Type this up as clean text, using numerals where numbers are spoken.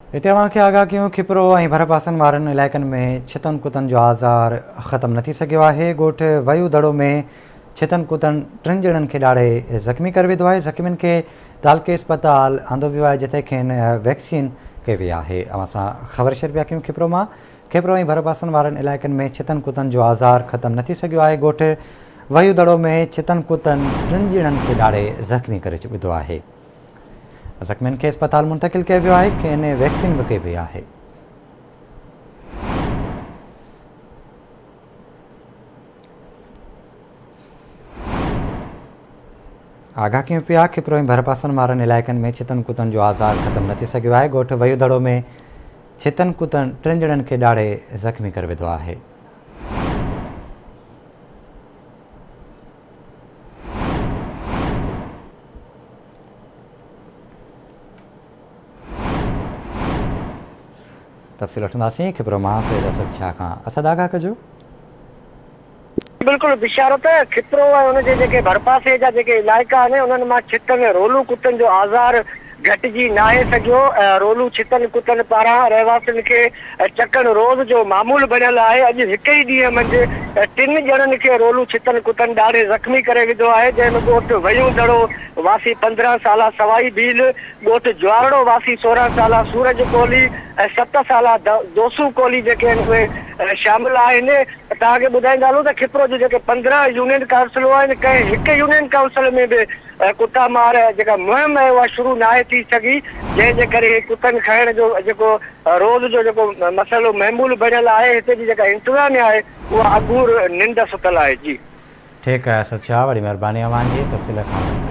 हिते अव्हांखे आगाह कयूं खिपरो ऐं भरपासनि वारनि इलाइक़नि में छितनि कुतनि जो आज़ार ख़तमु न थी सघियो आहे। ॻोठ वयू दड़ो में छितनि कुतनि 3 ॼणनि खे ॾाढे ज़ख़्मी करे विधो आहे। ज़ख़्मियुनि खे दालके अस्पताल आंदो वियो आहे, जिते खेनि वैक्सीन कई वई आहे। अवां सां ख़बर शेयर पिया कयूं खिपरो मां। खिपरो ऐं भरपासनि वारनि इलाइक़नि में छितनि कुतनि जो आज़ार ख़तमु न थी सघियो आहे। ॻोठ वयू दड़ो में छितनि कुतनि 3 ॼणनि खे ॾाढे ज़ख़्मी करे विधो आहे। ज़ख़्मियुनि खे अस्पताल मुंतक़िल कयो वियो आहे। खेनि वैक्सीन बि कई वई आहे। आगाह कयूं पिया खिपरो ऐं भरपासनि वारनि इलाइक़नि में छितनि कुतनि जो आज़ार ख़तमु न थी सघियो आहे। ॻोठ वयू दड़ो में छितनि कुतनि 3 ॼणनि खे ॾाढे ज़ख़्मी करे विधो आहे। तफ़सील वठंदासीं खिपरो मां सैयद असद शाह खां। असद, आगाह कजो। बिल्कुलु बिशारत खिपरो ऐं हुनजे जेके भरपासे जा जेके इलाइक़ा आहिनि उन्हनि मां छितनि रोलू कुतनि जो आज़ार घटिजी नाहे सघियो। रोलू छितनि कुतनि पारां रहवासियुनि खे चकनि रोज़ जो मामूल बणियल आहे। अॼु हिक ई ॾींहं मंझि 3 ॼणनि खे रोलू छितनि कुतनि ॾाढे ज़ख़्मी करे विधो आहे, जंहिंमें ॻोठ वयूं दड़ो वासी 15 साला सवाई भील, ॻोठ ज्वारड़ो वासी 16 साला सूरज कोहली ऐं 7 साला दोसू कोहली जेके आहिनि उहे शामिल आहिनि। तव्हांखे ॿुधाईंदा हलूं त खिपरो जो जेके 15 यूनियन काउंसिलूं आहिनि, कंहिं हिकु यूनियन काउंसिल में बि कुता मार जेका मुहिम आहे उहा शुरू नाहे थी सघी, जंहिंजे करे कुतनि खाइण जो जेको रोज़ जो जेको मसइलो महमूल बणियल आहे, हिते जी जेका इंतज़ामिया आहे उहा अगूर निंड सुतल आहे। जी ठीकु आहे असद शाह, वॾी महिरबानी अव्हांजी तफ़सील खां।